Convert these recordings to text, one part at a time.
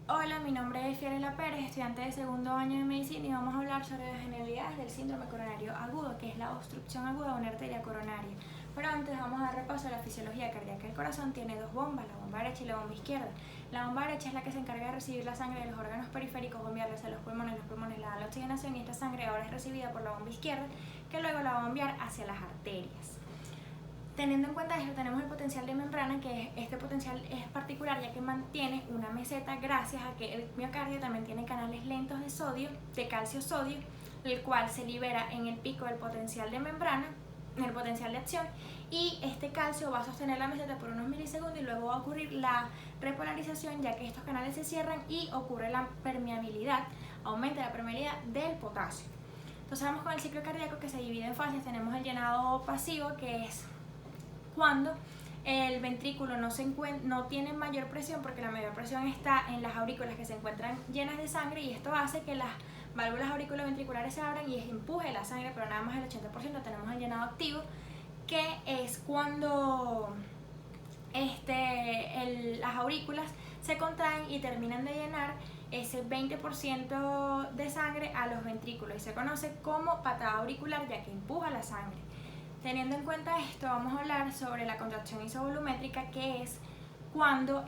Hola, mi nombre es Fiorella Pérez, estudiante de segundo año de medicina y vamos a hablar sobre las generalidades del síndrome coronario agudo, que es la obstrucción aguda de una arteria coronaria. Pero antes vamos a dar repaso a la fisiología cardíaca. El corazón tiene dos bombas, la bomba derecha y la bomba izquierda. La bomba derecha es la que se encarga de recibir la sangre de los órganos periféricos, bombearla hacia los pulmones le dan la oxigenación y esta sangre ahora es recibida por la bomba izquierda, que luego la va a bombear hacia las arterias. Teniendo en cuenta esto, tenemos el potencial de membrana, que este potencial es particular ya que mantiene una meseta gracias a que el miocardio también tiene canales lentos de sodio, de calcio-sodio, el cual se libera en el pico del potencial de membrana, en el potencial de acción, y este calcio va a sostener la meseta por unos milisegundos y luego va a ocurrir la repolarización ya que estos canales se cierran y ocurre la permeabilidad, aumenta la permeabilidad del potasio. Entonces vamos con el ciclo cardíaco, que se divide en fases. Tenemos el llenado pasivo, que es cuando el ventrículo no tiene mayor presión, porque la mayor presión está en las aurículas, que se encuentran llenas de sangre, y esto hace que las válvulas auriculoventriculares se abran y empuje la sangre, pero nada más el 80%. Tenemos el llenado activo, que es cuando las aurículas se contraen y terminan de llenar ese 20% de sangre a los ventrículos y se conoce como patada auricular, ya que empuja la sangre. Teniendo en cuenta esto, vamos a hablar sobre la contracción isovolumétrica, que es cuando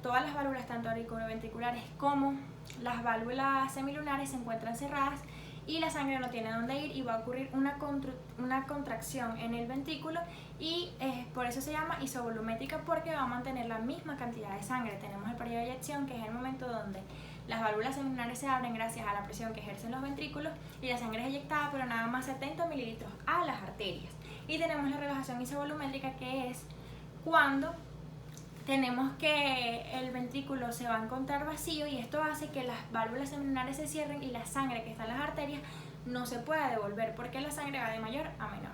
todas las válvulas, tanto auriculoventriculares como las válvulas semilunares, se encuentran cerradas y la sangre no tiene dónde ir y va a ocurrir una contracción en el ventrículo, y por eso se llama isovolumétrica, porque va a mantener la misma cantidad de sangre. Tenemos el periodo de eyección, que es el momento donde las válvulas semilunares se abren gracias a la presión que ejercen los ventrículos y la sangre es eyectada, pero nada más 70 mililitros a las arterias. Y tenemos la relajación isovolumétrica, que es cuando tenemos que el ventrículo se va a encontrar vacío, y esto hace que las válvulas semilunares se cierren y la sangre que está en las arterias no se pueda devolver, porque la sangre va de mayor a menor.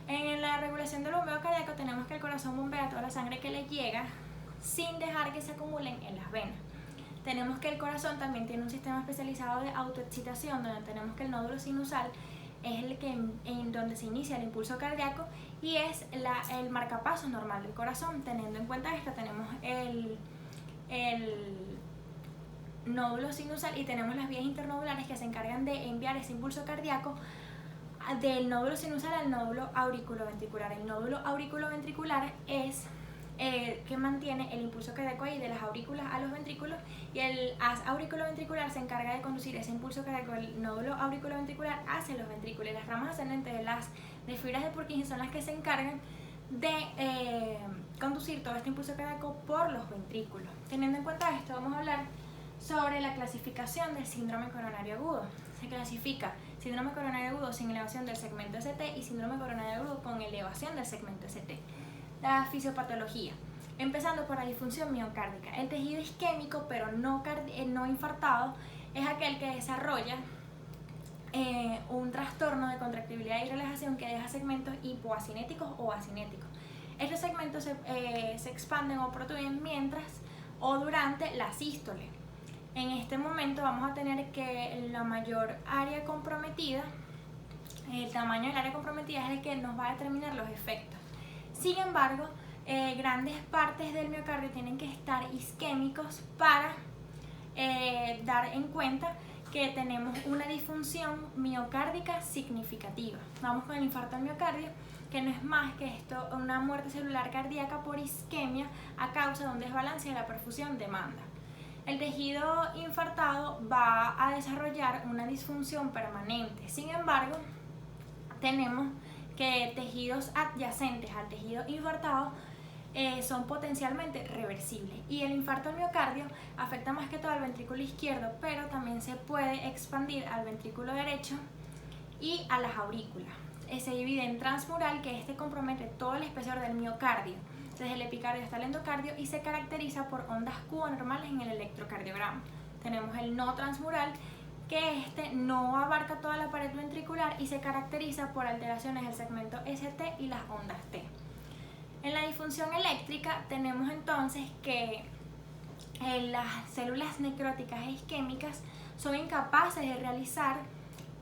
En la regulación del bombeo cardíaco tenemos que el corazón bombea toda la sangre que le llega sin dejar que se acumulen en las venas. Tenemos que el corazón también tiene un sistema especializado de autoexcitación, donde tenemos que el nódulo sinusal es el que en donde se inicia el impulso cardíaco y es el marcapasos normal del corazón. Teniendo en cuenta esto, tenemos el nódulo sinusal y tenemos las vías internodulares que se encargan de enviar ese impulso cardíaco del nódulo sinusal al nódulo auriculoventricular. El nódulo auriculoventricular es que mantiene el impulso cardíaco ahí de las aurículas a los ventrículos, y el haz auriculoventricular se encarga de conducir ese impulso cardíaco del nódulo auriculoventricular hacia los ventrículos, y las ramas ascendentes de fibras de Purkinje son las que se encargan de conducir todo este impulso cardíaco por los ventrículos. Teniendo en cuenta esto, vamos a hablar sobre la clasificación del síndrome coronario agudo. Se clasifica síndrome coronario agudo sin elevación del segmento ST y síndrome coronario agudo con elevación del segmento ST. La fisiopatología, empezando por la disfunción miocárdica. El tejido isquémico pero no infartado es aquel que desarrolla un trastorno de contractibilidad y relajación que deja segmentos hipoacinéticos o acinéticos. Estos segmentos se expanden o protruyen mientras o durante la sístole. En este momento vamos a tener que la mayor área comprometida, el tamaño del área comprometida es el que nos va a determinar los efectos. Sin embargo, grandes partes del miocardio tienen que estar isquémicos para dar en cuenta que tenemos una disfunción miocárdica significativa. Vamos con el infarto al miocardio, que no es más que esto, una muerte celular cardíaca por isquemia a causa de un desbalance de la perfusión-demanda. El tejido infartado va a desarrollar una disfunción permanente. Sin embargo, tenemos que tejidos adyacentes al tejido infartado son potencialmente reversibles, y el infarto al miocardio afecta más que todo al ventrículo izquierdo, pero también se puede expandir al ventrículo derecho y a las aurículas. Se divide en transmural, que este compromete todo el espesor del miocardio desde el epicardio hasta el endocardio y se caracteriza por ondas Q anormales en el electrocardiograma. Tenemos el no transmural, que este no abarca toda la pared ventricular y se caracteriza por alteraciones del segmento ST y las ondas T. En la disfunción eléctrica tenemos entonces que las células necróticas e isquémicas son incapaces de realizar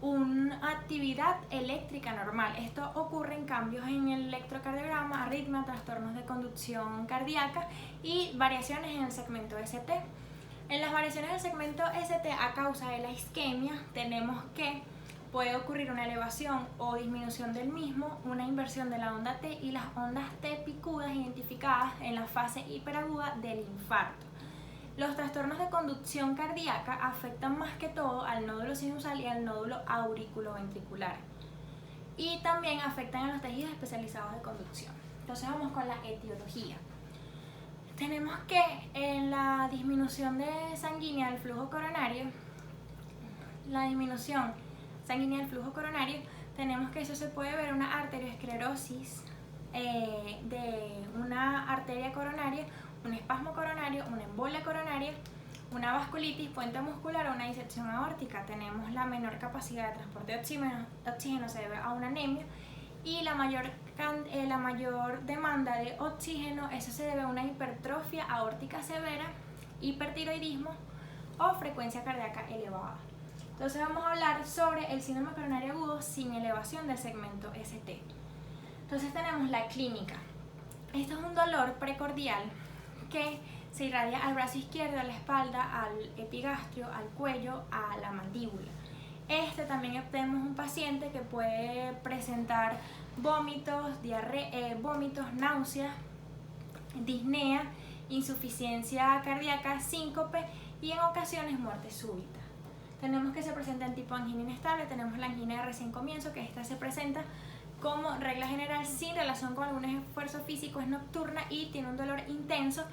una actividad eléctrica normal. Esto ocurre en cambios en el electrocardiograma, arritmia, trastornos de conducción cardíaca y variaciones en el segmento ST. En las variaciones del segmento ST a causa de la isquemia tenemos que puede ocurrir una elevación o disminución del mismo, una inversión de la onda T y las ondas T picudas identificadas en la fase hiperaguda del infarto. Los trastornos de conducción cardíaca afectan más que todo al nódulo sinusal y al nódulo auriculoventricular. Y también afectan a los tejidos especializados de conducción. Entonces vamos con la etiología. Tenemos que en la disminución de sanguínea del flujo coronario, tenemos que eso se puede ver una arteriosclerosis de una arteria coronaria, un espasmo coronario, una embolia coronaria, una vasculitis, puente muscular o una disección aórtica. Tenemos la menor capacidad de transporte de oxígeno se debe a una anemia y la mayor demanda de oxígeno, eso se debe a una hipertrofia aórtica severa, hipertiroidismo o frecuencia cardíaca elevada. Entonces vamos a hablar sobre el síndrome coronario agudo sin elevación del segmento ST. Entonces tenemos la clínica. Esto es un dolor precordial que se irradia al brazo izquierdo, a la espalda, al epigastrio, al cuello, a la mandíbula. También tenemos un paciente que puede presentar vómitos, vómitos, náuseas, disnea, insuficiencia cardíaca, síncope y en ocasiones muerte súbita. Tenemos que se presenta en tipo angina inestable, tenemos la angina de recién comienzo, que esta se presenta como regla general sin relación con algún esfuerzo físico, es nocturna y tiene un dolor intenso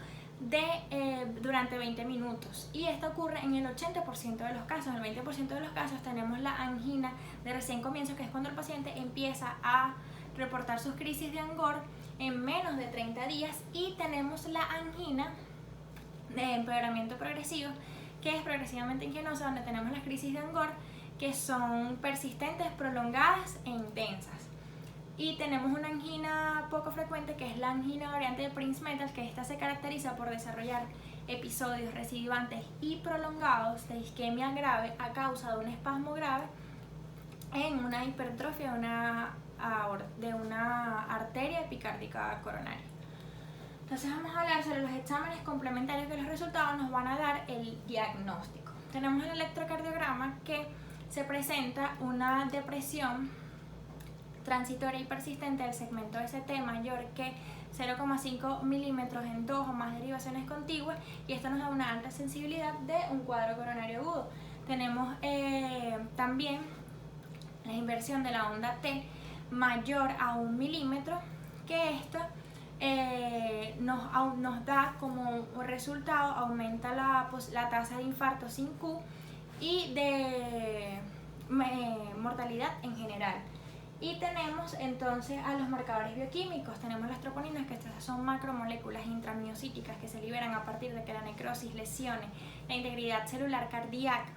durante 20 minutos. Y esto ocurre en el 80% de los casos. En el 20% de los casos tenemos la angina de recién comienzo, que es cuando el paciente empieza a reportar sus crisis de angor en menos de 30 días. Y tenemos la angina de empeoramiento progresivo, que es progresivamente ingenosa, donde tenemos las crisis de angor que son persistentes, prolongadas e intensas. Y tenemos una angina poco frecuente, que es la angina variante de Prince-Metal, que esta se caracteriza por desarrollar episodios recidivantes y prolongados de isquemia grave a causa de un espasmo grave en una hipertrofia de una arteria epicárdica coronaria. Entonces vamos a hablar sobre los exámenes complementarios que los resultados nos van a dar el diagnóstico. Tenemos el electrocardiograma, que se presenta una depresión transitoria y persistente del segmento ST mayor que 0,5 milímetros en 2 o más derivaciones contiguas, y esto nos da una alta sensibilidad de un cuadro coronario agudo. Tenemos también la inversión de la onda T mayor a 1 milímetro, que esto nos da como resultado, aumenta la tasa de infarto sin Q y de mortalidad en general. Y tenemos entonces a los marcadores bioquímicos. Tenemos las troponinas, que estas son macromoléculas intramiocíticas que se liberan a partir de que la necrosis lesione la integridad celular cardíaca.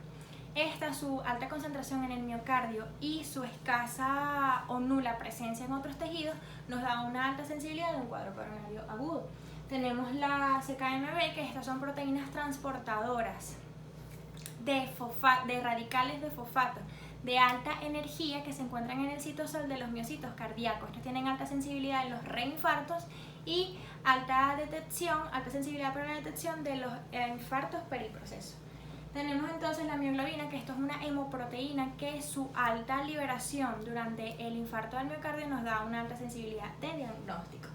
Su alta concentración en el miocardio y su escasa o nula presencia en otros tejidos nos da una alta sensibilidad de un cuadro coronario agudo. Tenemos la CKMB, que estas son proteínas transportadoras de radicales de fosfato de alta energía que se encuentran en el citosol de los miocitos cardíacos. Estos tienen alta sensibilidad en los reinfartos y alta sensibilidad para la detección de los infartos periproceso. Tenemos entonces la mioglobina, que esto es una hemoproteína que su alta liberación durante el infarto del miocardio nos da una alta sensibilidad de diagnóstico.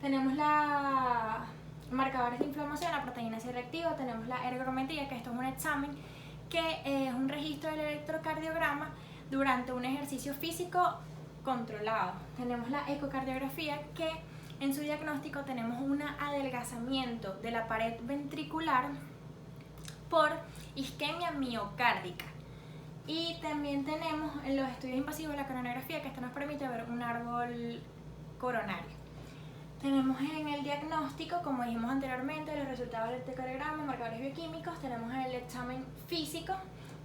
Tenemos la marcadores de inflamación, la proteína C reactiva, tenemos la ergometría, que esto es un examen que es un registro del electrocardiograma durante un ejercicio físico controlado. Tenemos la ecocardiografía, que en su diagnóstico tenemos un adelgazamiento de la pared ventricular por isquemia miocárdica. Y también tenemos en los estudios invasivos la coronografía, que esto nos permite ver un árbol coronario. Tenemos en el diagnóstico, como dijimos anteriormente, los resultados del electrocardiograma, marcadores bioquímicos. Tenemos el examen físico,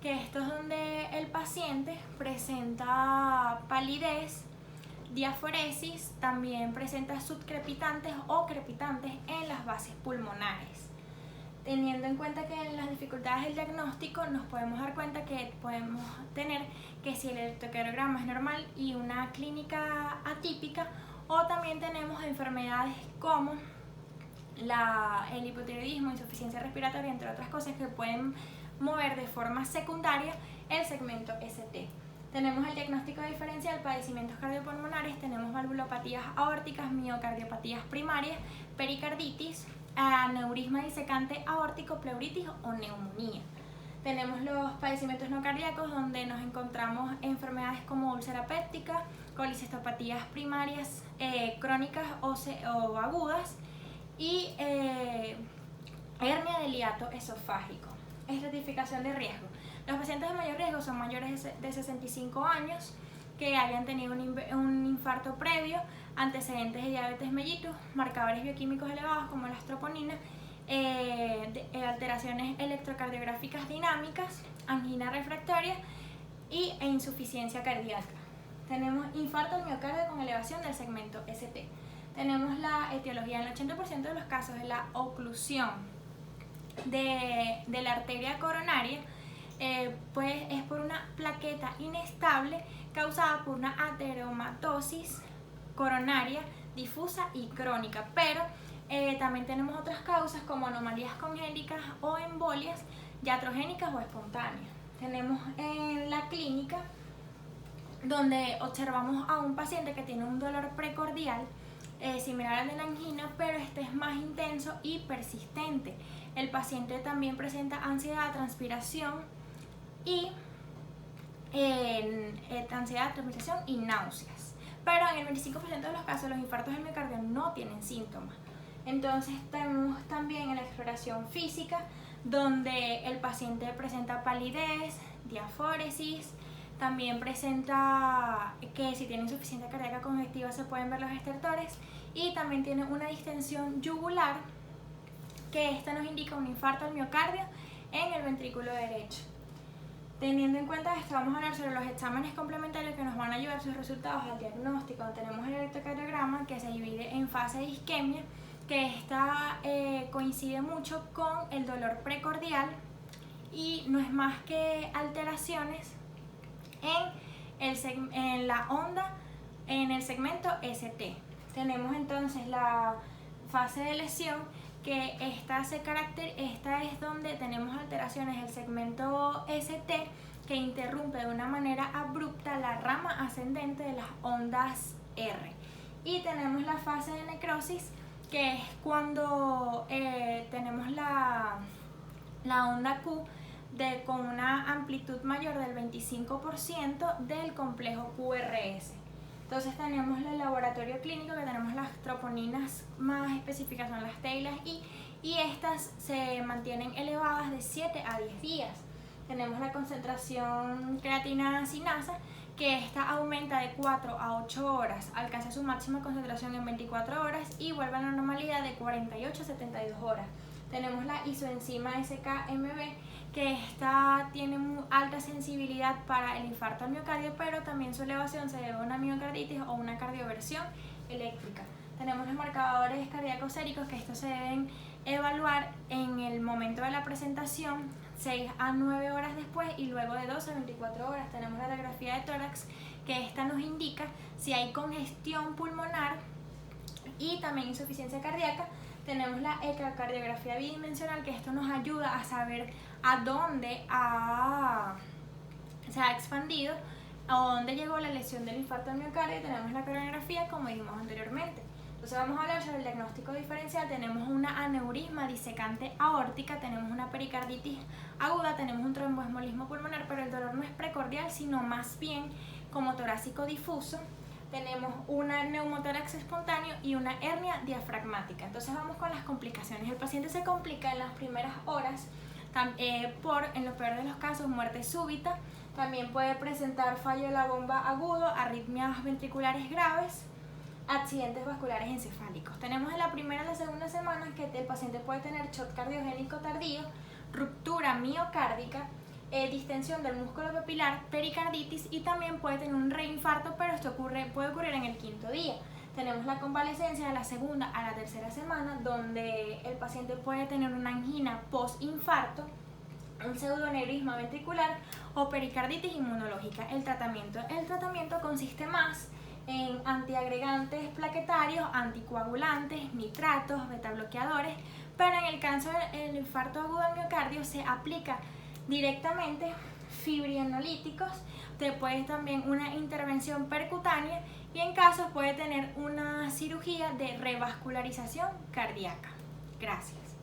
que esto es donde el paciente presenta palidez, diaforesis, también presenta subcrepitantes o crepitantes en las bases pulmonares. Teniendo en cuenta que en las dificultades del diagnóstico nos podemos dar cuenta que podemos tener que si el electrocardiograma es normal y una clínica atípica, o también tenemos enfermedades como el hipotiroidismo, insuficiencia respiratoria, entre otras cosas que pueden mover de forma secundaria el segmento ST. Tenemos el diagnóstico diferencial, padecimientos cardiopulmonares, tenemos valvulopatías aórticas, miocardiopatías primarias, pericarditis, aneurisma disecante aórtico, pleuritis o neumonía. Tenemos los padecimientos no cardíacos, donde nos encontramos enfermedades como úlcera péptica, colicistopatías primarias, crónicas o agudas, y hernia del hiato esofágico. Estratificación de riesgo. Los pacientes de mayor riesgo son mayores de 65 años, que hayan tenido un infarto previo, antecedentes de diabetes mellitus, marcadores bioquímicos elevados como las troponinas, alteraciones electrocardiográficas dinámicas, angina refractaria e insuficiencia cardíaca. Tenemos infarto al miocardio con elevación del segmento ST. Tenemos la etiología en el 80% de los casos de la oclusión de la arteria coronaria, pues es por una plaqueta inestable causada por una ateromatosis coronaria difusa y crónica, pero también tenemos otras causas como anomalías congénitas o embolias iatrogénicas o espontáneas. Tenemos en la clínica donde observamos a un paciente que tiene un dolor precordial similar al de la angina, pero este es más intenso y persistente. El paciente también presenta ansiedad, transpiración y náuseas. Pero en el 25% de los casos los infartos del miocardio no tienen síntomas. Entonces tenemos también en la exploración física, donde el paciente presenta palidez, diafóresis, también presenta que si tiene insuficiencia cardíaca congestiva se pueden ver los estertores, y también tiene una distensión yugular, que esta nos indica un infarto al miocardio en el ventrículo derecho. Teniendo en cuenta esto, vamos a hablar sobre los exámenes complementarios que nos van a ayudar sus resultados al diagnóstico. Tenemos el electrocardiograma, que se divide en fase de isquemia, que esta coincide mucho con el dolor precordial y no es más que alteraciones en la onda en el segmento ST. Tenemos entonces la fase de lesión, que esta es donde tenemos alteraciones del segmento ST, que interrumpe de una manera abrupta la rama ascendente de las ondas R. Y tenemos la fase de necrosis, que es cuando tenemos la onda Q con una amplitud mayor del 25% del complejo QRS. Entonces tenemos el laboratorio clínico, que tenemos las troponinas más específicas, son las teilas, y estas se mantienen elevadas de 7 a 10 días. Tenemos la concentración creatina sinasa, que esta aumenta de 4 a 8 horas, alcanza su máxima concentración en 24 horas y vuelve a la normalidad de 48 a 72 horas. Tenemos la isoenzima SKMB, que esta tiene muy alta sensibilidad para el infarto al miocardio, pero también su elevación se debe a una miocarditis o una cardioversión eléctrica. Tenemos los marcadores cardíacos séricos, que estos se deben evaluar en el momento de la presentación, 6 a 9 horas después, y luego de 12 a 24 horas. Tenemos la radiografía de tórax, que esta nos indica si hay congestión pulmonar y también insuficiencia cardíaca. Tenemos la ecocardiografía bidimensional, que esto nos ayuda a saber a dónde se ha expandido, a dónde llegó la lesión del infarto al miocardio. Tenemos la coronografía, como dijimos anteriormente. Entonces vamos a hablar sobre el diagnóstico diferencial. Tenemos una aneurisma disecante aórtica, tenemos una pericarditis aguda, tenemos un tromboembolismo pulmonar, pero el dolor no es precordial, sino más bien como torácico difuso. Tenemos una neumotórax espontáneo y una hernia diafragmática. Entonces vamos con las complicaciones. El paciente se complica en las primeras horas en lo peor de los casos, muerte súbita. También puede presentar fallo de la bomba agudo, arritmias ventriculares graves, accidentes vasculares encefálicos. Tenemos en la primera y la segunda semana que el paciente puede tener shock cardiogénico tardío, ruptura miocárdica, distensión del músculo papilar, pericarditis, y también puede tener un reinfarto, pero esto puede ocurrir en el 5.º día. Tenemos la convalecencia de la segunda a la tercera semana, donde el paciente puede tener una angina post-infarto, un pseudoneurisma ventricular o pericarditis inmunológica. El tratamiento consiste más en antiagregantes plaquetarios, anticoagulantes, nitratos, betabloqueadores, pero en el caso del infarto agudo del miocardio se aplica directamente fibrinoolíticos. Te puede también una intervención percutánea y en casos puede tener una cirugía de revascularización cardíaca. Gracias.